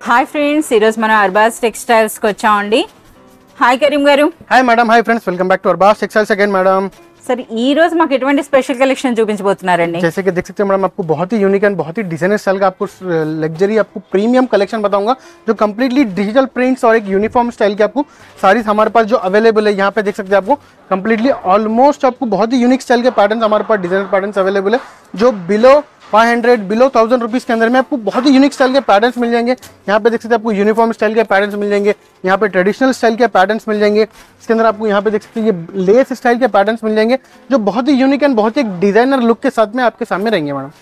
Hi friends, ఈరోజు మనం అర్బాస్ టెక్స్టైల్స్కి వచ్చామండి. హాయ్ కరీం గారు. Hi madam. Hi friends, welcome back to Arbaaz textiles again madam. Sir ఈ రోజు మాకు ఎటువంటి స్పెషల్ కలెక్షన్ చూపించబోతున్నారండి? जैसे कि देख सकते हैं मैडम, आपको बहुत ही यूनिक एंड बहुत ही डिजाइनर स्टाइल का आपको लग्जरी आपको प्रीमियम कलेक्शन बताऊंगा जो कंप्लीटली डिजिटल प्रिंट्स और एक यूनिफॉर्म स्टाइल के आपको सारीज हमारे पास जो अवेलेबल है यहाँ पे देख सकते हैं. आपको कंप्लीटली ऑलमोस्ट आपको बहुत ही यूनिक स्टाइल के पैटर्न हमारे पास डिजाइनर पैटर्न अवेलेबल है जो बिलो 500 बिलो 1000 रुपीज़ के अंदर में आपको बहुत ही यूनिक स्टाइल के पैटर्न्स मिल जाएंगे. यहाँ पे देख सकते हैं आपको यूनिफॉर्म स्टाइल के पैटर्न्स मिल जाएंगे, यहाँ पे ट्रेडिशनल स्टाइल के पैटर्न्स मिल जाएंगे. इसके अंदर आपको यहाँ पे देख सकते हैं ये लेस स्टाइल के पैटर्न्स मिल जाएंगे जो बहुत ही यूनिक एंड बहुत ही डिजाइनर लुक के साथ में आपके सामने रहेंगे मैडम.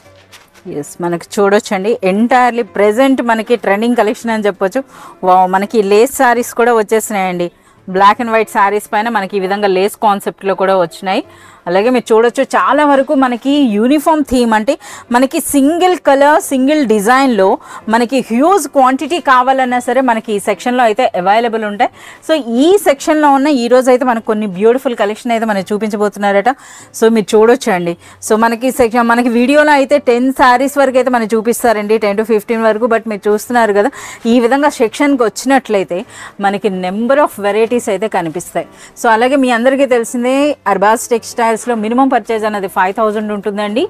ఎస్, మనకి చూడొచ్చండి ఎంటైర్లీ ప్రెజెంట్ మనకి ట్రెండింగ్ కలెక్షన్ అని చెప్పొచ్చు. మనకి లేస్ సారీస్ కూడా వచ్చేసినాయండి. బ్లాక్ అండ్ వైట్ సారీస్ పైన మనకి ఈ విధంగా లేస్ కాన్సెప్ట్లో కూడా వచ్చినాయి. అలాగే మీరు చూడొచ్చు చాలా వరకు మనకి యూనిఫామ్ థీమ్, అంటే మనకి సింగిల్ కలర్ సింగిల్ డిజైన్లో మనకి హ్యూజ్ క్వాంటిటీ కావాలన్నా సరే మనకి ఈ సెక్షన్లో అయితే అవైలబుల్ ఉంటాయి. సో ఈ సెక్షన్లో ఉన్న ఈరోజు అయితే మనకు కొన్ని బ్యూటిఫుల్ కలెక్షన్ అయితే మనకి చూపించబోతున్నారట. సో మీరు చూడొచ్చండి. సో మనకి సెక్షన్ మనకి వీడియోలో అయితే 10 సారీస్ వరకు అయితే మనకి చూపిస్తారండి, 10 to 15 వరకు. బట్ మీరు చూస్తున్నారు కదా, ఈ విధంగా సెక్షన్కి వచ్చినట్లయితే మనకి నెంబర్ ఆఫ్ వెరైటీస్ అయితే కనిపిస్తాయి. సో అలాగే మీ అందరికీ తెలిసిందే అర్బాస్ టెక్స్టైల్స్లో మినిమం పర్చేజ్ అనేది 5000 ఉంటుందండి.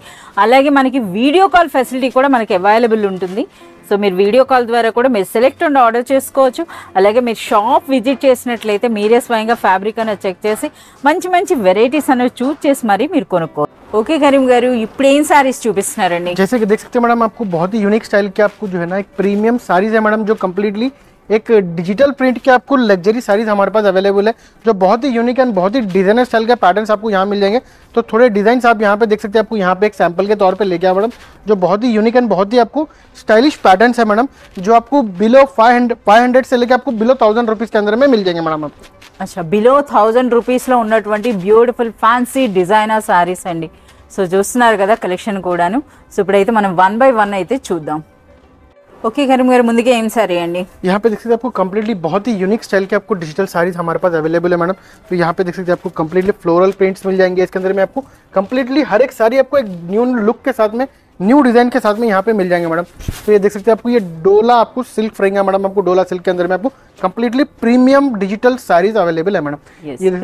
అలాగే మనకి వీడియో కాల్ ఫెసిలిటీ కూడా మనకి అవైలబుల్ ఉంటుంది. సో మీరు వీడియో కాల్ ద్వారా కూడా మీరు సెలెక్ట్ అండ్ ఆర్డర్ చేసుకోవచ్చు. అలాగే మీరు షాప్ విజిట్ చేసినట్లయితే మీరే స్వయంగా ఫ్యాబ్రిక్ అనేది చెక్ చేసి మంచి మంచి వెరైటీస్ అనేవి చూస్ చేసి మరి మీరు కొనుక్కోవచ్చు. ఓకే కరీం గారు, ఇప్పుడు ఏం సారీస్ చూపిస్తున్నారండి? जैसे कि देख सकते हैं मैडम, आपको बहुत ही यूनिक स्टाइल के आपको जो है ना एक प्रीमियम साड़ीज है मैडम जो कम्प्लीटली एक डिजिटल प्रिंट के आपको लग्जरी साड़ीज हमारे पास अवेलेबल है जो बहुत ही यूनिक एंड बहुत ही डिजाइनर स्टाइल के पैटर्न्स आपको यहाँ मिल जाएंगे. तो थोड़े डिजाइन आप यहाँ पे देख सकते हैं. आपको यहाँ पे एक सैंपल के तौर पे लेके आया मैडम जो बहुत ही यूनिक एंड बहुत ही आपको स्टाइलिश पैटर्न्स है मैडम जो आपको बिलो 500 से लेके आपको बिलो 1000 रुपीज़ के अंदर में मिल जाएंगे मैडम आपको. अच्छा, బిలో 1000 రూపీస్లో ఉన్నటువంటి బ్యూటిఫుల్ ఫ్యాన్సీ డిజైనర్ సారీస్ అండి. సో చూస్తున్నారు కదా కలెక్షన్ కూడాను. సో ఇప్పుడైతే మనం 1 by 1 అయితే చూద్దాం. ओके करीम गाరు, ముందుగా ఏం సారీ అండి? यहाँ पे देख सकते हैं आपको कम्प्लीटली बहुत ही यूनिक स्टाइल के आपको डिजिटल साड़ीज हमारे पास अवेलेबल है मैडम. तो यहाँ पे देख सकते हैं आपको कम्प्लीटली फ्लोरल प्रिंट्स मिल जाएंगे. इसके अंदर में आपको कम्प्लीटली हर एक साड़ी आपको एक न्यू लुक के साथ में न्यू डिजाइन के साथ में यहाँ पे मिल जाएंगे मैडम. तो ये देख सकते हैं आपको ये डोला आपको सिल्क रहेगा मैडम. आपको डोला सिल्क के अंदर में आपको completely premium digital sarees available है मैडम.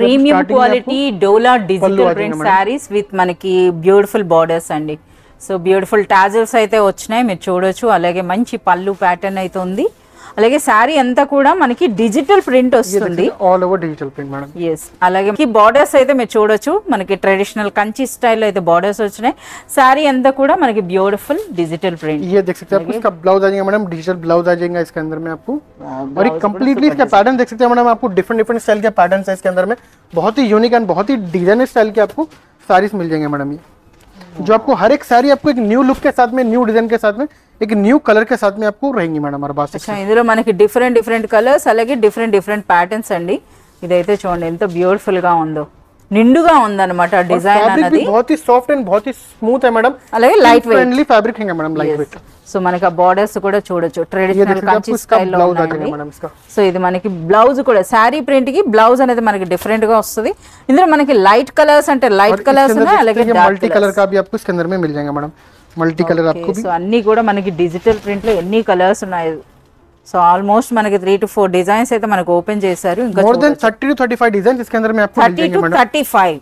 ప్రీమియం క్వాలిటీ డోలా డిజిటల్ ప్రింట్ సారీస్ విత్ మనకి బ్యూటిఫుల్ బార్డర్స్ అండి. సో బ్యూటిఫుల్ టాజల్స్ అయితే వచ్చినాయి, మీరు చూడొచ్చు. అలాగే మంచి పళ్ళు ప్యాటర్న్ అయితే ఉంది. అలాగే శారీ అంతా కూడా మనకి డిజిటల్ ప్రింట్ వస్తుంది, all over digital print madam. yes. అలాగే బార్డర్స్ అయితే మీరు చూడొచ్చు, మనకి ట్రెడిషనల్ కంచి స్టైల్లో అయితే బార్డర్స్ వచ్చినాయి. శారీ అంతా కూడా మనకి ब्यूटीफुल डिजिटल प्रिंट. ये देख सकते हैं आपको इसका ब्लाउज आ जाएगा मैडम, डिजिटल ब्लाउज आ जाएगा इसके अंदर में आपको. और एक कंप्लीटली इसका पैटर्न देख सकते हैं मैडम. आपको डिफरेंट स्टाइल के पैटर्न है इसके अंदर में, बहुत ही यूनिक एंड बहुत ही डिजाइनर स्टाइल के आपको साड़ीज मिल जाएंगे मैडम. ये जो आपको हर एक साड़ी आपको एक न्यू लुक के साथ में न्यू डिजाइन के साथ में एक न्यू कलर के साथ में आपको रहेंगी मैडम हमारे पास. अच्छा, ఇందులో మనకి డిఫరెంట్ కలర్స్ అలాగే డిఫరెంట్ ప్యాటర్న్స్ అండి. ఇదైతే చూడండి ఎంత బ్యూటిఫుల్ గా ఉందో, నిండుగా ఉందన్నమాట డిజైన్ అనేది. बहुत ही सॉफ्ट एंड बहुत ही स्मूथ है मैडम. అలాగే లైట్ వెయిట్ फ्रेंडली फैब्रिक है मैडम, लाइट वेट. సో మనకి ఆ బార్డర్స్ కూడా చూడొచ్చు, ట్రెడిషనల్ కంచి స్టైల్లో ఉన్నాయి. मैडम इसका సో ఇది మనకి బ్లౌజ్ కూడా శారీ ప్రింట్ కి బ్లౌజ్ అనేది మనకి డిఫరెంట్ గా వస్తుంది. ఇందులో మనకి లైట్ కలర్స్ అంటే లైట్ కలర్స్ ఉన్నాయి, అలాగే మల్టీ కలర్ का भी आपको इसके अंदर में मिल जाएगा मैडम. मल्टी कलर आपको भी. సో అన్ని కూడా మనకి డిజిటల్ ప్రింట్ లో ఎన్ని కలర్స్ ఉన్నాయి. సో ఆల్మోస్ట్ మనకి 3 to 4 డిజైన్స్ అయితే మనకు ఓపెన్ చేశారు. ఇంకా మోర్ దెన్ 30 to 35 డిజైన్స్ इसके अंदर में आपको मिल जाएंगे मैडम. 35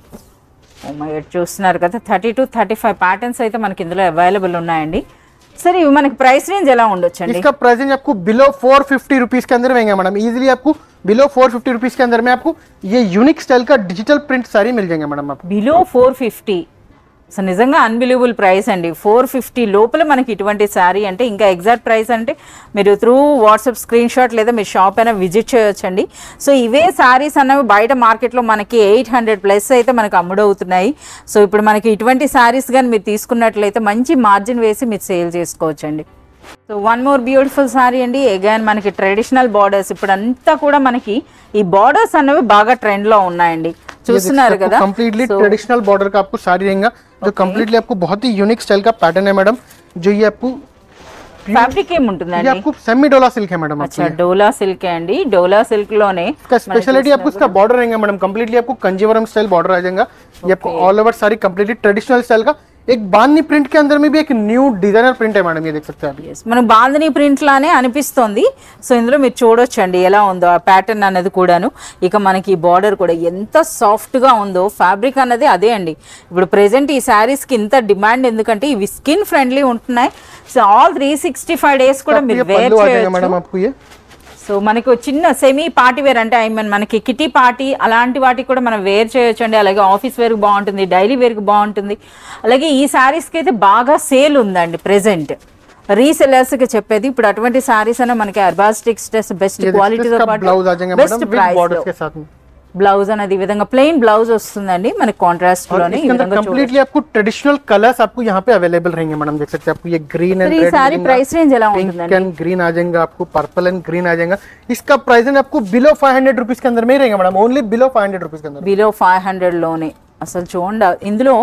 ఓ మై గాడ్, చూస్తున్నారు కదా 30 to 35 ప్యాటర్న్స్ అయితే మనకి ఇందులో అవైలబుల్ ఉన్నాయండి. सर ఇవి మనకి ప్రైస్ రేంజ్ ఎలా ఉండొచ్చండి? इसका प्राइस रेंज आपको बिलो 450 रुपीज के अंदर रहेंगे मैडम. इजीली आपको बिलो 450 रुपीज के अंदर में आपको ये यूनिक स्टाइल का डिजिटल प्रिंट साड़ी मिल जाएंगे मैडम. आपको బిలో 450. సో నిజంగా అన్బిలీవబుల్ ప్రైస్ అండి. 450 లోపల మనకి ఇటువంటి శారీ అంటే, ఇంకా ఎగ్జాక్ట్ ప్రైస్ అంటే మీరు త్రూ వాట్సాప్ స్క్రీన్ షాట్ లేదా మీ షాప్ అయినా విజిట్ చేయొచ్చండి. సో ఇవే శారీస్ అన్నవి బయట మార్కెట్లో మనకి 800+ అయితే మనకు అమ్ముడవుతున్నాయి. సో ఇప్పుడు మనకి ఇటువంటి శారీస్ కానీ మీరు తీసుకున్నట్లయితే మంచి మార్జిన్ వేసి మీరు సేల్ చేసుకోవచ్చండి. So one more beautiful saree అండి. అగైన్ మనకి ట్రెడిషనల్ బార్డర్స్, ఇప్పుడు అంతా కూడా మనకి ఈ బార్డర్స్ అన్నవి బాగా ట్రెండ్ లో ఉన్నాయండి. చూస్తున్నారు కదా, कंप्लीटली ट्रेडिशनल बॉर्डर का आपको साड़ी रहेगा जो कंप्लीटली आपको बहुत ही यूनिक स्टाइल का पैटर्न है मैडम. जो ये आपको ఫ్యాబ్రిక్ ఏముంటుందండి? आपको सेमी डोला सिल्क है मैडम. अच्छा, डोला सिल्क है अंडी. डोला सिल्क लोने इसका स्पेशलिटी आपको इसका बॉर्डर रहेगा मैडम. कंप्लीटली आपको कंजीवरम स्टाइल बॉर्डर आ जाएगा. ये आपको ऑल ओवर सारी कंप्लीटली ट्रेडिशनल स्टाइल का एक बांधनी प्रिंट के अंदर में भी एक न्यू डिजाइनर प्रिंट है मैडम, ये देख सकते हैं आप। Yes, మనం బాంధనీ ప్రింట్ లానే అనిపిస్తుంది. సో ఇందులో మీరు చూడొచ్చండి ఎలా ఉందో ఆ ప్యాటర్న్ అనేది కూడాను. ఇక మనకి బార్డర్ కూడా ఎంత సాఫ్ట్ గా ఉందో, ఫ్యాబ్రిక్ అన్నది అదే అండి. ఇప్పుడు ప్రెసెంట్ ఈ శారీస్ కి ఇంత డిమాండ్ ఎందుకంటే ఇవి స్కిన్ ఫ్రెండ్లీ ఉంటున్నాయి. సో ఆల్ 365 డేస్ కూడా మీరు వేర్ చేయొచ్చు. సో మనకు చిన్న సెమీ పార్టీ వేర్ అంటే ఐ మీన్ మనకి కిటీ పార్టీ అలాంటి వాటికి కూడా మనం వేర్ చేయొచ్చండి. అలాగే ఆఫీస్ వేర్కి బాగుంటుంది, డైలీ వేర్కి బాగుంటుంది. అలాగే ఈ శారీస్కి అయితే బాగా సేల్ ఉందండి ప్రెసెంట్. రీసెలర్స్కి చెప్పేది ఇప్పుడు అటువంటి శారీస్ అనే మనకి అర్బాస్ టెక్స్టైల్స్ బెస్ట్ క్వాలిటీతో పాటు బెస్ట్ ప్రైస్. బ్లౌజ్ అనేది ఈ విధంగా ప్లెయిన్ బ్లౌజ్ వస్తుందండి మనకి కాంట్రాస్ట్ లోనే. ఈ విధంగా कंप्लीटली आपको ट्रेडिशनल कलर्स आपको यहाँ पे अवेलेबल रहेंगे मैडम, देख सकते हैं आपको ये ग्रीन एंड रेड सारी प्राइस रेंज ఎలా ఉంటుందండి? पिंक एंड ग्रीन आ जाएगा, आपको पर्पल एंड ग्रीन आ जाएगा. इसका प्राइस रेंज आपको बिलो 500 रुपीस के अंदर में ही रहेगा मैडम, ओनली बिलो 500 रुपीस के अंदर. బిలో 500 లోనే. అసలు చూడండి ఇందులో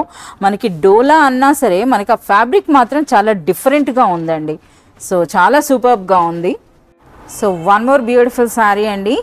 మనకి డోలా అన్నా సరే మనకి ఆ ఫ్యాబ్రిక్ మాత్రం చాలా డిఫరెంట్ గా ఉందండి. సో చాలా సూపర్బ్ గా ఉంది. So one more beautiful saree అండి.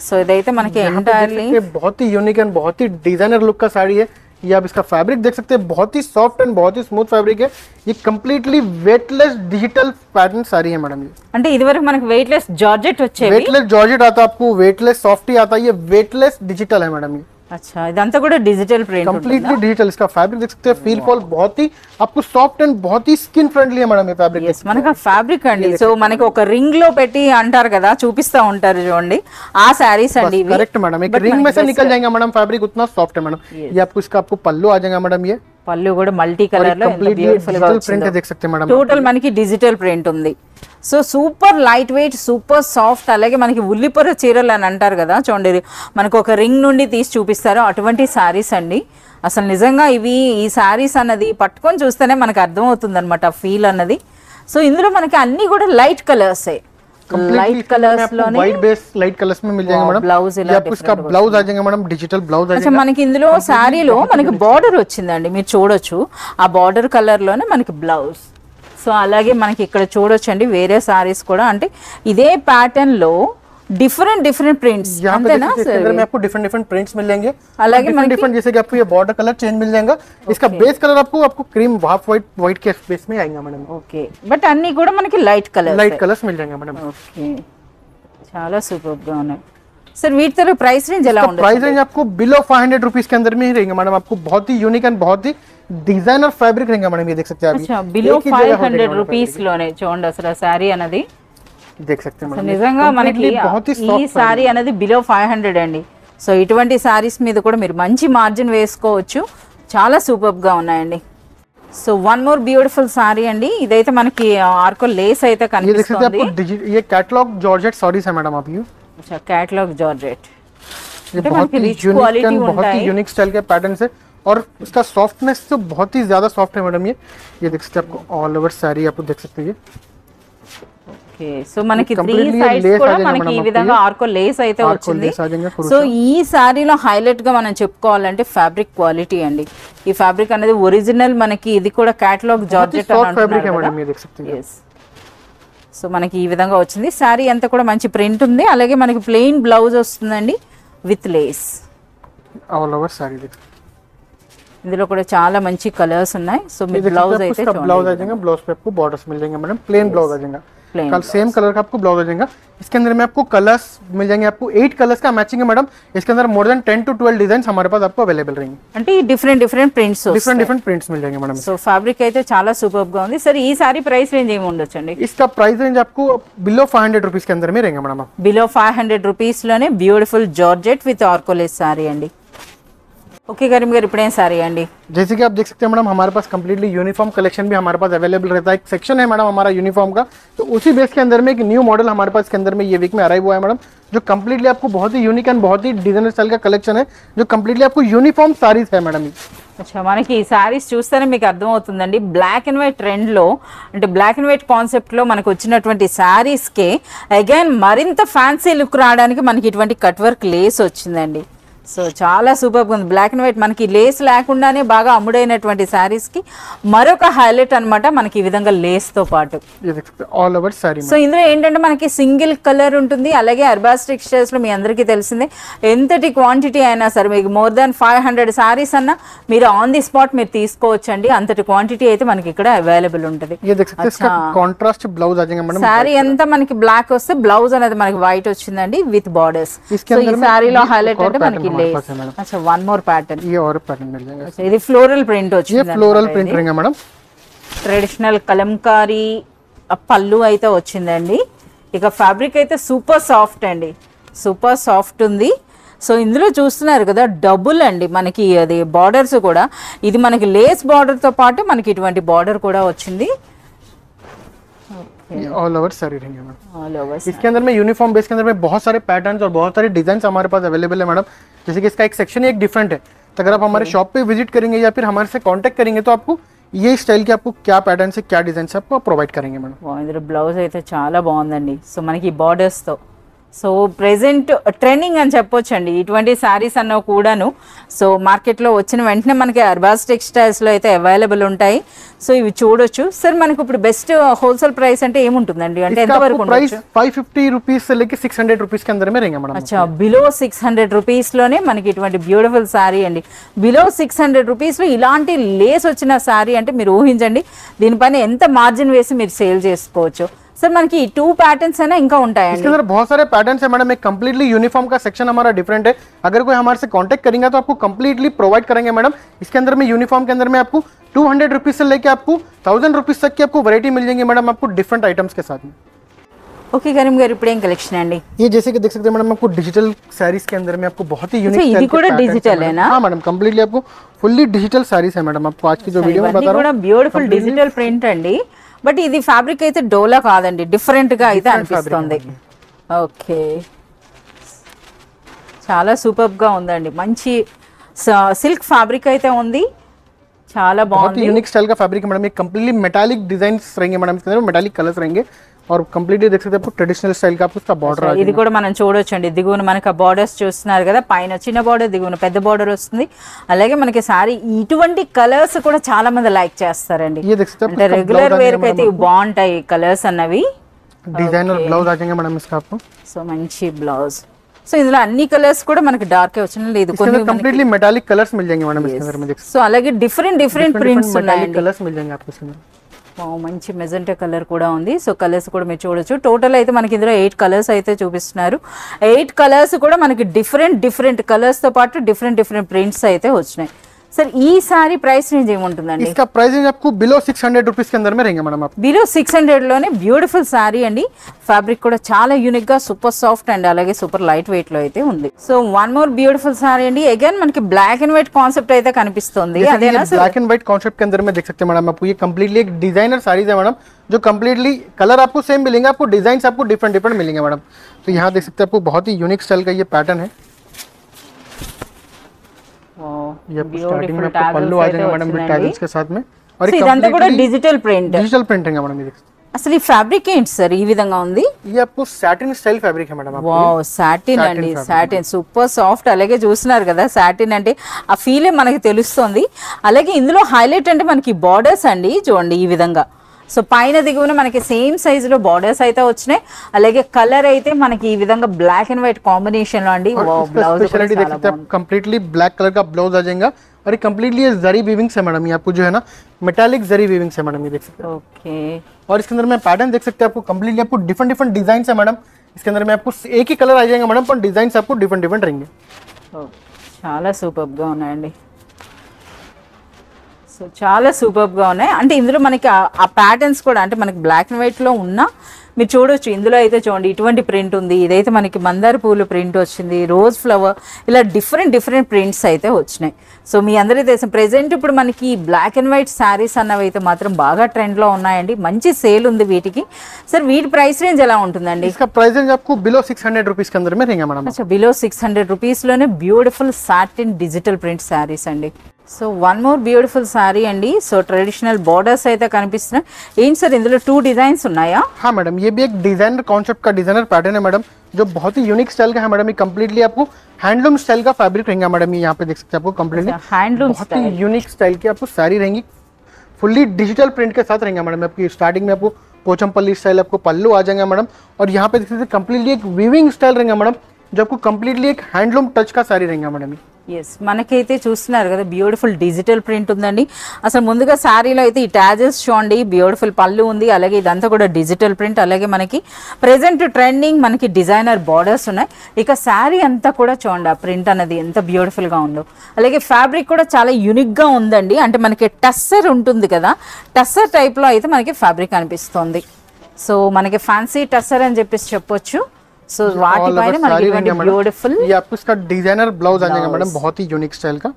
సో ఇదైతే మనకి ఎంటైర్లీ बहुत ही यूनिक एंड बहुत ही डिजाइनर लुक का साड़ी है. ये आप इसका फैब्रिक देख सकते हैं, बहुत ही सॉफ्ट एंड बहुत ही स्मूथ फैब्रिक है. ये completely weightless digital pattern sari है मैडम. ये అంటే ఇదివరకు మనకి వెయిట్లెస్ జార్జెట్ వచ్చేవి. वेटलेस जॉर्जेट आता है आपको, वेटलेस सॉफ्टी आता है, ये वेटलेस डिजिटल है मैडम. ये अच्छा ఇదంతా కూడా డిజిటల్ ప్రింట్ कंप्लीटली डिजिटल. इसका फैब्रिक देख सकते हैं, फील फॉल बहुत ही आपको सॉफ्ट एंड बहुत ही स्किन फ्रेंडली है मैडम ये फैब्रिक. ఎస్ మనకి ఆ ఫ్యాబ్రిక్ అండి. సో మనకి ఒక రింగ్ లో పెట్టి అంటారు కదా, చూపిస్తా ఉంటారు చూడండి ఆ శారీస్ అండి ఇవి. करेक्ट मैडम, एक रिंग में से निकल जाएगा मैडम फैब्रिक, उतना सॉफ्ट है मैडम. ये आपको इसका आपको पल्लू आ जाएगा मैडम. ये పళ్ళు కూడా మల్టీ కలర్ లో ఎంత బ్యూటిఫుల్ గా प्रिंट వచ్చిందో. देख सकते हैं मैडम. టోటల్ మనకి డిజిటల్ ప్రింట్ ఉంది. So super light weight, super soft. అలాగే మనకి ఉల్లిపొర చీరలు అని అంటారు కదా చూడండి, మనకు ఒక రింగ్ నుండి తీసి చూపిస్తారు అటువంటి శారీస్ అండి. అసలు నిజంగా ఇవి ఈ శారీస్ అన్నది పట్టుకొని చూస్తేనే మనకు అర్థమవుతుంది అనమాట ఫీల్ అన్నది. సో ఇందులో మనకి అన్ని కూడా లైట్ కలర్సే, లైట్ కలర్స్ లోనే व्हाइट बेस लाइट कलर्स में मिल जाएगा मैडम. ब्लाउज ये आपको इसका ब्लाउज आ जाएगा मैडम, डिजिटल ब्लाउज आ అచ్చా जाएगा. మనకి ఇందులో శారీలో మనకి బార్డర్ వచ్చిందండి, మీరు చూడొచ్చు ఆ బార్డర్ కలర్ లోనే మనకి బ్లౌజ్. సో అలాగే మనకి ఇక్కడ చూడొచ్చండి వేరే సారీస్ కూడా అంటే ఇదే ప్యాటర్న్ లో డిఫరెంट प्रिंट्स यहाँ पे इसके अंदर में आपको डिफरेंट प्रिंट्स मिल जाएंगे. అలాగే మనకి डिफरेंट जैसे कि आपको ये बॉर्डर कलर चेंज मिल जाएगा. इसका बेस कलर आपको क्रीम हाफ व्हाइट के बेस में आएगा मैडम. ఓకే బట్ అన్ని కూడా మనకి లైట్ कलर्स मिल जाएंगे मैडम. ఓకే చాలా సూపర్ గా ఉన్నాయి. सर వీటి ప్రైస్ రేంజ్ ఎలా ఉంటుంది? प्राइस रेंज आपको बिलो 500 रुपीस के अंदर में ही रहेंगे मैडम. आपको बहुत ही यूनिक एंड बहुत ही डिजाइनर फैब्रिक रहेगा मैडम. ये देख सकते हैं आप. अच्छा బిలో 500 రూపీస్ లోనే చూడండి అసలు ఆ సారీ అనేది देख सकते हैं मैडम. నిజంగా మనకి ఈ సారీ అనేది బిలో 500 అండి. సో ఇటువంటి సారీస్ మీద కూడా మీరు మంచి మార్జిన్ వేసుకోవచ్చు. చాలా సూపర్ గా ఉన్నాయండి. So one more beautiful saree అండి. ఇదైతే మనకి ఆర్కో లేస్ అయితే కనిపిస్తుంది. ये कैटलॉग जॉर्जेट साड़ीज है मैडम. आप ये अच्छा कैटलॉग जॉर्जेट ये बहुत ही यूनिक एंड बहुत ही यूनिक स्टाइल के पैटर्न है और इसका सॉफ्टनेस तो बहुत ही ज्यादा सॉफ्ट है मैडम. ये देख सकते हैं आपको ऑल ओवर साड़ी आपको देख सकते हैं. ఓకే సో మనకి 3 సైడ్స్ కూడా మనకి ఈ విధంగా ఆర్కో లేస్ అయితే వచ్చింది. సో ఈ సారీలో హైలైట్ గా మనం చెప్పుకోవాలంటే ఫ్యాబ్రిక్ క్వాలిటీ అండి. ఈ ఫ్యాబ్రిక్ అనేది ఒరిజినల్ మనకి ఇది కూడా కేటలాగ్ జార్జెట్ అని అంటున్నారు. సో మనకి ఈ విధంగా వచ్చింది. సారీ అంతా కూడా మంచి ప్రింట్ ఉంది. అలాగే మనకి ప్లెయిన్ బ్లౌజ్ వస్తుందండి with lace all over sorry. ఇందులో కూడా చాలా మంచి కలర్స్ ఉన్నాయి. సో మీ బ్లౌజ్ అయితే ब्लाउज आ जाएगा. ब्लाउज पे आपको बॉर्डर्स मिल जाएंगे मैडम. प्लेन ब्लाउज आ जाएगा. कल सेम कलर का आपको ब्लाउज आ जाएगा. इसके अंदर में आपको कलर्स मिल जाएंगे. आपको 8 कलर्स का मैचिंग है मैडम. इसके अंदर मोर देन 10 to 12 डिजाइन हमारे पास आपको अवेलेबल रहेंगे. అంటే డిఫరెంట్ ప్రింట్స్ डिफरेंट प्रिंट्स मिल जाएंगे मैडम. సో ఫ్యాబ్రిక్ అయితే చాలా సూపర్ గా ఉంది. సరే ఈ సారీ ప్రైస్ రేంజ్ ఏమి ఉండొచ్చండి? इसका प्राइस रेंज आपको बिलो 500 रुपीस के अंदर में रहेगा मैडम. బిలో 500 రూపీస్ లోనే బ్యూటిఫుల్ జార్జెట్ విత్ ఆర్కోలేస్ సారీ అండి. ओके करीम गाరు ఇప్పుడే సారీ అండి. जैसे कि आप देख सकते हैं मैडम हमारे पास कंप्लीटली यूनिफॉर्म कलेक्शन भी हमारे पास अवेलेबल रहता है. एक सेक्शन है मैडम हमारा यूनिफॉर्म का. तो उसी बेस के अंदर में एक न्यू मॉडल हमारे पास के अंदर में ये वीक में अराइव हुआ है मैडम, जो कंप्लीटली आपको बहुत ही यूनिक एंड बहुत ही डिजाइनर स्टाइल का कलेक्शन है, जो कंप्लीटली आपको यूनिफॉर्म साड़ीज है मैडम. అచ్చా మనకి ఈ సారీస్ చూస్తేనే మీకు అర్థమవుతుందండి. బ్లాక్ అండ్ వైట్ ట్రెండ్ లో అంటే బ్లాక్ అండ్ వైట్ కాన్సెప్ట్ లో మనకు వచ్చినటువంటి సారీస్ కే అగైన్ మరింత ఫ్యాన్సీ లుక్ రావడానికి మనకి ఇటువంటి కట్ వర్క్ లేస్ వచ్చిందండి. సో చాలా సూపర్గా ఉంది. బ్లాక్ అండ్ వైట్ మనకి లేస్ లేకుండానే బాగా అమ్ముడైనటువంటి శారీస్కి మరొక హైలైట్ అన్నమాట మనకి ఈ విధంగా లేస్తో పాటు. All over sorry. సో ఇందులో ఏంటంటే మనకి సింగిల్ కలర్ ఉంటుంది. అలాగే అర్బాస్ టెక్స్టైల్స్లో మీ అందరికీ తెలిసిందే, ఎంతటి క్వాంటిటీ అయినా సరే మీకు మోర్ దాన్ 500 శారీస్ అన్నా మీరు ఆన్ ది స్పాట్ మీరు తీసుకోవచ్చండి. అంతటి క్వాంటిటీ అయితే మనకి ఇక్కడ అవైలబుల్ ఉంటుంది. కాంట్రాస్ట్ బ్లౌజ్ శారీ అంతా మనకి బ్లాక్ వస్తే బ్లౌజ్ అనేది మనకి వైట్ వచ్చిందండి విత్ బార్డర్స్. సో ఈ శారీలో హైలైట్ అంటే మనకి లేస్. अच्छा वन मोर पैटर्न, ये और पैटर्न मिल जाएगा. अच्छा ఇది ఫ్లోరల్ ప్రింట్ వచ్చింది. ये फ्लोरल प्रिंट रहेगा मैडम. ట్రెడిషనల్ కలంకారీ పళ్ళు అయితే వచ్చిందండి. ఇక ఫ్యాబ్రిక్ అయితే సూపర్ సాఫ్ట్ అండి, సూపర్ సాఫ్ట్ ఉంది. సో ఇందులో చూస్తున్నారు కదా డబుల్ అండి మనకి అది బార్డర్స్ కూడా. ఇది మనకి లేస్ బార్డర్తో పాటు మనకి ఇటువంటి బార్డర్ కూడా వచ్చింది. ऑल ओवर सारी रहेंगे मैडम. ऑल ओवर इसके अंदर में यूनिफॉर्म बेस के अंदर में बहुत सारे पैटर्न्स और बहुत सारे डिजाइन हमारे पास अवेलेबल है मैडम. जैसे कि इसका एक सेक्शन ही एक डिफरेंट है, तो अगर आप हमारे शॉप पे विजिट करेंगे या फिर हमारे से कांटेक्ट करेंगे तो आपको ये स्टाइल के आपको क्या पैटर्न से क्या डिजाइन से आपको प्रोवाइड करेंगे मैडम. ఇందులో బ్లౌజ్ అయితే చాలా బాగుందండి. సో మనకి బార్డర్స్తో సో ప్రెజెంట్ ట్రెండింగ్ అని చెప్పొచ్చండి ఇటువంటి శారీస్ అన్న కూడాను. సో మార్కెట్లో వచ్చిన వెంటనే మనకి అర్బాస్ టెక్స్టైల్స్లో అయితే అవైలబుల్ ఉంటాయి. సో ఇవి చూడొచ్చు. సార్ మనకి ఇప్పుడు బెస్ట్ హోల్సేల్ ప్రైస్ అంటే ఏముంటుందండి, అంటే ఎంతవరకు ప్రైస్ 550 రూపీస్ से लेके 600 రూపీస్ के अंदर में रहेंगे मैडम. అచ్చా బిలో 600 రూపీస్లోనే మనకి ఇటువంటి బ్యూటిఫుల్ శారీ అండి. బిలో 600 రూపీస్లో ఇలాంటి లేస్ వచ్చిన శారీ అంటే మీరు ఊహించండి దీనిపైన ఎంత మార్జిన్ వేసి మీరు సేల్ చేసుకోవచ్చు. सर मन की 2 पैटर्न्स है ना इनका ఉంటాయండి. इसके अंदर बहुत सारे पैटर्न्स है मैडम. एक कंप्लीटली यूनिफॉर्म का सेक्शन हमारा डिफरेंट है. अगर कोई हमारे से कांटेक्ट करेंगे तो आपको कंप्लीटली प्रोवाइड करेंगे मैडम. इसके अंदर में यूनिफॉर्म के अंदर में आपको 200 रुपीज से लेके आपको 1000 रुपीज तक की आपको वैरायटी मिल जाएंगी मैडम, आपको डिफरेंट आइटम्स के साथ में. ओके करीम गाరు ఇప్పుడు ఏం కలెక్షన్ అండి? ये जैसे कि देख सकते हैं मैडम, आपको डिजिटल साड़ीज के अंदर में आपको बहुत ही यूनिक ఇది కూడా డిజిటల్ है ना? हां मैडम, कंप्लीटली आपको फुल्ली डिजिटल साड़ीज है मैडम. आपको आज की जो वीडियो में बता रहा हूं ब्यूटीफुल डिजिटल प्रिंट అండి. బట్ ఇది ఫ్యాబ్రిక్ అయితే డోలా కాదండి, డిఫరెంట్ గా అయితే అనిపిస్తుంది. ఓకే చాలా సూపర్ గా ఉందండి. మంచి సిల్క్ ఫ్యాబ్రిక్ అయితే ఉంది, చాలా బాగుంది. यूनिक स्टाइल का फैब्रिक है मैडम. ये कंप्लीटली मेटालिक डिजाइन्स रहेंगे मैडम. इसके अंदर मेटालिक कलर्स रहेंगे और कंप्लीटली देख सकते हैं आपको ट्रेडिशनल स्टाइल का आपको इसका बॉर्डर आ. ఇది కూడా మనం చూడొచ్చండి. దిగువన మనకి ఆ బార్డర్స్ చూస్తున్నారు కదా, పైన చిన్న బార్డర్ దిగువన పెద్ద బార్డర్ వస్తుంది. అలాగే మనకి సారీ ఇటువంటి కలర్స్ కూడా చాలా మంది లైక్ చేస్తారండి. ये देख सकते हैं అంటే రెగ్యులర్ వేర్ కి అయితే బాగుంటాయి కలర్స్ అన్నవి. डिजाइनर ब्लाउज आ जाएंगे मैडम इसका आपको. సో మంచి బ్లౌజ్. సో ఇందులో అన్ని కలర్స్ కూడా మనకి డార్క్ వచ్చినాయి. లేదు కొన్ని कंप्लीटली मेटालिक कलर्स मिल जाएंगे मैडम इसके अंदर में. देख సో అలాగే డిఫరెంట్ ప్రింట్స్ ఉన్నాయండి. कलर्स मिल जाएंगे आपको इसके अंदर. మంచి మెజెంటా కలర్ కూడా ఉంది. సో కలర్స్ కూడా మీరు చూడొచ్చు. టోటల్ అయితే మనకి ఇందులో 8 కలర్స్ అయితే చూపిస్తున్నారు. 8 కలర్స్ కూడా మనకి డిఫరెంట్ కలర్స్ తో పాటు డిఫరెంట్ ప్రింట్స్ అయితే వచ్చినాయి. सर ఈ సారీ ప్రైస్ రేంజ్ ఏముంటుందండి? इसका प्राइस रेंज आपको बिलो 600 रुपीस के अंदर में रहेंगे मैडम. आप బిలో 600 లోనే బ్యూటిఫుల్ సారీ అండి. ఫ్యాబ్రిక్ కూడా చాలా యూనిక్ గా సూపర్ సాఫ్ట్ అండ్ అలాగే సూపర్ లైట్ వెయిట్ లో అయితే ఉంది. So one more beautiful saree అండి. అగైన్ మనకి బ్లాక్ అండ్ వైట్ కాన్సెప్ట్ అయితే కనిపిస్తుంది. అదేనా sir? Black and white concept के अंदर में देख सकते हैं मैडम. आपको ये कंप्लीटली एक डिजाइनर साड़ीज है मैडम, जो कंप्लीटली कलर आपको सेम मिलेंगे, आपको डिजाइन आपको डिफरेंट मिलेंगे मैडम. तो यहाँ देख सकते हैं आपको बहुत ही यूनिक स्टाइल का ये पैटर्न है. ये स्टार्टिंग में आपको पल्लू आ जाएगा मैडम विद टैजल्स के साथ में. और ఇదంతా కూడా డిజిటల్ ప్రింట్ है मैडम. ये देखिए అసలు ఈ ఫ్యాబ్రిక్ ఏంటి సార్ ఈ విధంగా ఉంది? ये आपको सैटिन स्टाइल फैब्रिक है मैडम. వావ్ సాటిన్ అండి, సాటిన్ సూపర్ సాఫ్ట్. అలాగే చూస్తున్నారు కదా సాటిన్ అంటే ఆ ఫీలే మనకి తెలుస్తుంది. అలాగే ఇందులో హైలైట్ అంటే మనకి బార్డర్స్ అండి చూడండి ఈ విధంగా. సో పైన దిగువన మనకి సేమ్ సైజ్ లో బార్డర్స్ అయితే వచ్చినాయి. అలాగే కలర్ అయితే మనకి ఈ విధంగా బ్లాక్ అండ్ వైట్ కాంబినేషన్ లో అండి. ब्लाउज स्पेशलिटी देख सकते हैं आप, कंप्लीटली ब्लैक कलर का ब्लाउज आ जाएगा. और ये कंप्लीटली ये जरी वीविंग्स है मैडम. ये आपको जो है ना मेटालिक जरी वीविंग्स है मैडम. ये देख सकते हैं. ओके. और इसके अंदर में पैटर्न देख सकते हैं आपको, कंप्लीटली आपको डिफरेंट डिजाइन है मैडम. इसके अंदर में आपको एक ही कलर आ जाएगा मैडम, पर डिजाइन आपको डिफरेंट रहेंगे. చాలా సూపర్ గా ఉన్నాయండి. సో చాలా సూపర్ గా ఉన్నాయి. అంటే ఇందులో మనకి ఆ ప్యాటర్న్స్ కూడా అంటే మనకి బ్లాక్ అండ్ వైట్ లో ఉన్న మీరు చూడొచ్చు. ఇందులో అయితే చూడండి ఇటువంటి ప్రింట్ ఉంది. ఇదైతే మనకి మందార పూలు ప్రింట్ వచ్చింది, రోజ్ ఫ్లవర్, ఇలా డిఫరెంట్ ప్రింట్స్ అయితే వచ్చినాయి. సో మీ అందరికీ తెలిసిన ప్రెసెంట్ ఇప్పుడు మనకి బ్లాక్ అండ్ వైట్ శారీస్ అన్నవి అయితే మాత్రం బాగా ట్రెండ్ లో ఉన్నాయండి. మంచి సేల్ ఉంది వీటికి. సార్ వీటి ప్రైస్ రేంజ్ ఎలా ఉంటుందండి? इसका प्राइस रेंज आपको बिलो 600 रुपीस के अंदर में रहेगा मैडम. अच्छा बिलो 600 రూపీస్ లోనే beautiful satin digital print sarees అండి. So one more beautiful saree అండి. సో ట్రెడిషనల్ బార్డర్స్ అయితే కనిపిస్తున్నాయి. ఏంటి సార్ ఇందులో 2 డిజైన్స్ ఉన్నాయా? हाँ मैडम, ये ये भी एक डिजाइनर कॉन्सेप्ट का डिजाइनर पैटर्न है मैडम, जो बहुत ही यूनिक स्टाइल का है मैडम। ये कंप्लीटली आपको हैंडलूम स्टाइल का फैब्रिक रहेगा मैडम। ये यहाँ पे देख सकते हैं आपको कंप्लीटली हैंडलूम बहुत ही यूनिक स्टाइल की आपको साड़ी रहेंगी, फुल्ली डिजिटल प्रिंट के साथ रहेंगे मैडम। आपकी स्टार्टिंग में आपको पोचमपल्ली स्टाइल आपको पल्लू आ जाएगा मैडम, और यहाँ पे देख सकते हैं कंप्लीटली एक वीविंग स्टाइल रहेगा मैडम, जो आपको कंप्लीटली एक हैंडलूम टच का साड़ी रहेगा मैडम। ఎస్ మనకైతే చూస్తున్నారు కదా బ్యూటిఫుల్ డిజిటల్ ప్రింట్ ఉందండి. అసలు ముందుగా శారీలో అయితే ఈ ట్యాజెస్ చూడండి, బ్యూటిఫుల్ పళ్ళు ఉంది, అలాగే ఇదంతా కూడా డిజిటల్ ప్రింట్, అలాగే మనకి ప్రెజెంట్ ట్రెండింగ్ మనకి డిజైనర్ బార్డర్స్ ఉన్నాయి. ఇక శారీ అంతా కూడా చూడండి ఆ ప్రింట్ అనేది ఎంత బ్యూటిఫుల్గా ఉందో. అలాగే ఫ్యాబ్రిక్ కూడా చాలా యూనిక్గా ఉందండి, అంటే మనకి టస్సర్ ఉంటుంది కదా, టస్సర్ టైప్లో అయితే మనకి ఫ్యాబ్రిక్ అనిపిస్తుంది. సో మనకి ఫ్యాన్సీ టస్సర్ అని చెప్పేసి చెప్పొచ్చు. सो वाटी पाइने మనకి ఇటువంటి బ్యూటిఫుల్ ये आपको इसका डिजाइनर ब्लाउज आ जाएगा मैडम, बहुत ही यूनिक स्टाइल का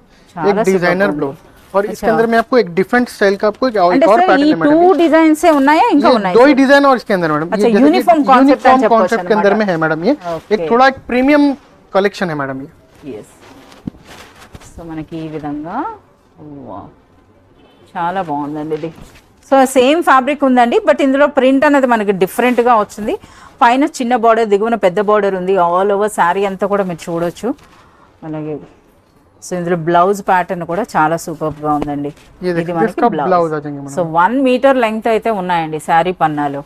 एक डिजाइनर ब्लाउज, और इसके अंदर में आपको एक डिफरेंट स्टाइल का आपको एक और पैटर्न है मैडम। टू डिजाइन से ఉన్నాయా ఇంకా ఉన్నాయి? दो ही डिजाइन और इसके अंदर मैडम अच्छा यूनिफॉर्म कॉन्सेप्ट के अंदर में है मैडम। ये एक थोड़ा एक प्रीमियम कलेक्शन है मैडम ये। yes సో మనకి ఈ విధంగా చాలా బాగుందండి ఇది. సో సేమ్ ఫ్యాబ్రిక్ ఉందండి, బట్ ఇందులో ప్రింట్ అనేది మనకి డిఫరెంట్గా వచ్చింది. పైన చిన్న బార్డర్, దిగువన పెద్ద బార్డర్ ఉంది. ఆల్ ఓవర్ శారీ అంతా కూడా మీరు చూడొచ్చు. అలాగే సో ఇందులో బ్లౌజ్ ప్యాటర్న్ కూడా చాలా సూపర్గా ఉందండి. ఇది మనకి బ్లౌజ్. సో 1 మీటర్ లెంగ్త్ అయితే ఉన్నాయండి శారీ పన్నాలు.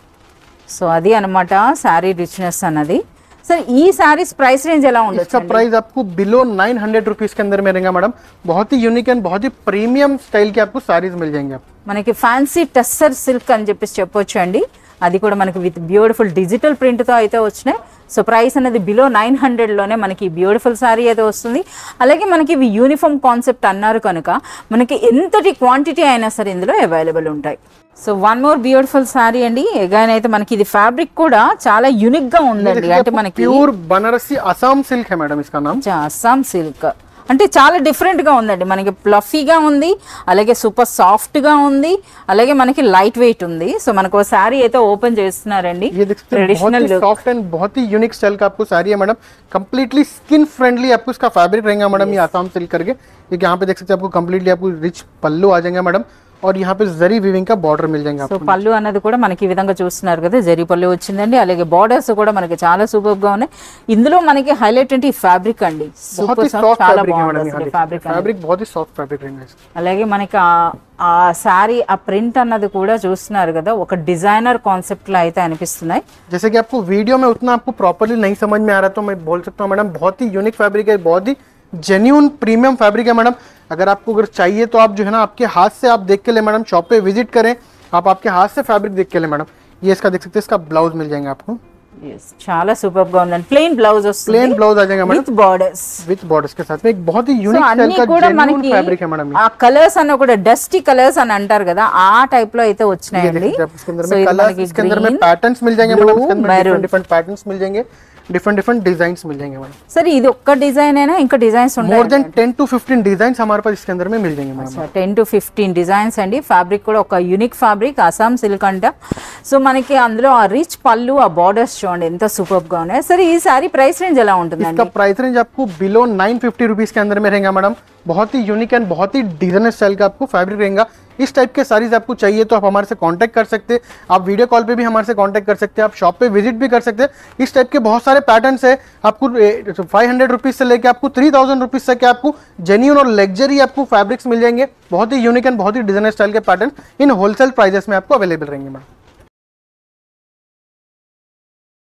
సో అది అనమాట శారీ రిచ్నెస్ అన్నది. सर ఈ సారీస్ ప్రైస్ రేంజ్ ఎలా ఉండొచ్చు? इसका प्राइस आपको बिलो 900 रुपीस के अंदर में रहेगा मैडम। बहुत ही यूनिक एंड बहुत ही प्रीमियम स्टाइल की आपको साड़ीज मिल जाएंगे। आप మనకి ఫ్యాన్సీ టస్సర్ సిల్క్ అని చెప్పేసి చెప్పొచ్చు అండి. అది కూడా మనకి విత్ బ్యూటిఫుల్ డిజిటల్ ప్రింట్తో అయితే వచ్చినాయి. సో ప్రైస్ అనేది బిలో 900లోనే మనకి బ్యూటిఫుల్ సారీ అయితే వస్తుంది. అలాగే మనకి ఇవి యూనిఫామ్ కాన్సెప్ట్ అన్నారు కనుక మనకి ఎంతటి క్వాంటిటీ అయినా సరే ఇందులో అవైలబుల్ ఉంటాయి. So one more beautiful saree అండి. అగైన్ అయితే మనకి ఇది ఫ్యాబ్రిక్ కూడా చాలా యూనిక్ గా ఉందండి, అంటే మనకి ప్యూర్ బనారసి అస్సాం సిల్క్ है मैडम इसका नाम। అస్సాం సిల్క్ అంటే చాలా డిఫరెంట్ గా ఉందండి. మనకి ప్లఫీగా ఉంది, అలాగే సూపర్ సాఫ్ట్ గా ఉంది, అలాగే మనకి లైట్ వెయిట్ ఉంది. సో మనకు సారీ అయితే ఓపెన్ చేస్తున్నారండి. ट्रेडिशनल सॉफ्ट एंड बहुत ही यूनिक स्टाइल का आपको साड़ी है मैडम। कंप्लीटली स्किन फ्रेंडली आपको इसका फैब्रिक रहेगा मैडम। ये आसाम सिल्क करके ये यहाँ पे देख सकते हैं आपको कंप्लीटली आपको रिच पल्लू आ जाएंगे मैडम, और यहाँ पे जरी वीविंग का बॉर्डर मिल जाएगा। సో పళ్ళు అన్నది కూడా మనకి ఈ విధంగా చూస్తున్నారు కదా, జరీ పళ్ళు వచ్చిందండి. అలాగే బార్డర్స్ కూడా మనకి చాలా సూపర్ గా ఉన్నాయి. ఇందులో మనకి హైలైట్ ఏంటి ఫ్యాబ్రిక్ అండి, సూపర్ సాఫ్ట్, చాలా బాగుంది ఫ్యాబ్రిక్. बहुत ही सॉफ्ट फैब्रिक रहेगा। అలాగే మనకి ఆ సారీ ఆ ప్రింట్ అన్నది కూడా చూస్తున్నారు కదా, ఒక డిజైనర్ కాన్సెప్ట్ లా అయితే అనిపిస్తున్నాయి. जैसे कि आपको वीडियो में उतना आपको प्रॉपर्ली नहीं समझ में आ रहा, तो मैं बोल सकता हूँ मैडम बहुत ही यूनिक फैब्रिक है, बहुत ही जेन्यून प्रीमियम फैब्रिक है मैडम। अगर आपको अगर चाहिए तो आप जो है ना आपके हाथ से आप देख के ले मैडम, शॉप पे विजिट करें, आप आपके हाथ से फैब्रिक देख के ले मैडम। ये इसका देख सकते हैं, इसका ब्लाउज मिल जाएंगे आपको। చాలా సూపర్ గా ఉందండి. ప్లెయిన్ బ్లౌజ్ వస్తుంది, प्लेन ब्लाउज आ जाएगा मैडम విత్ बॉर्डर्स के साथ में। एक बहुत ही यूनिक स्टाइल का जेन्युइन फैब्रिक है मैडम। ఆ కలర్స్ అన్న కూడా డస్టీ కలర్స్ అని అంటారు కదా, ఆ టైప్ లో అయితే వచ్చినాయండి. इसके अंदर में कलर्स, इसके अंदर में पैटर्न्स मिल जाएंगे मैडम। इसके अंदर डिफरेंट पैटर्न्स मिल जाएंगे, डिफरेंट डिजाइन्स मिल जाएंगे मैडम। సరే ఇది ఒక్క డిజైన్ అయినా ఇంకా డిజైన్స్ ఉంటాయి? मोर देन 10 to 15 डिजाइन्स हमारे पास इसके अंदर में मिल जाएंगे मैडम। 10 to 15 డిజైన్స్ అండి. ఫ్యాబ్రిక్ కూడా ఒక యూనిక్ ఫ్యాబ్రిక్, అస్సాం సిల్క్ అంట. సో మనకి అందులో ఆ రిచ్ పళ్ళు, ఆ బార్డర్స్ చూడండి ఎంత సూపర్ గా ఉన్నాయి. సరే ఈ సారీ ప్రైస్ రేంజ్ ఎలా ఉంటుందండి? इसका प्राइस रेंज आपको बिलो 950 रुपीस के अंदर में रहेगा मैडम। बहुत ही यूनिक एंड बहुत ही डिजाइनर स्टाइल का आपको फैब्रिक रहेगा। इस टाइप के साड़ीज आपको चाहिए तो आप हमारे से कांटेक्ट कर सकते हैं, आप वीडियो कॉल पे भी हमारे से कांटेक्ट कर सकते हैं, आप शॉप पे विजिट भी कर सकते हैं। इस टाइप के बहुत सारे पैटर्न्स है। आपको 500 रुपीज से लेके आपको 3000 रुपीज तक के आपको जेन्युइन और लग्जरी आपको फैब्रिक्स मिल जाएंगे। बहुत ही यूनिक एंड बहुत ही डिजाइनर स्टाइल के पैटर्न इन होलसेल प्राइजेस में आपको अवेलेबल रहेंगे मैडम।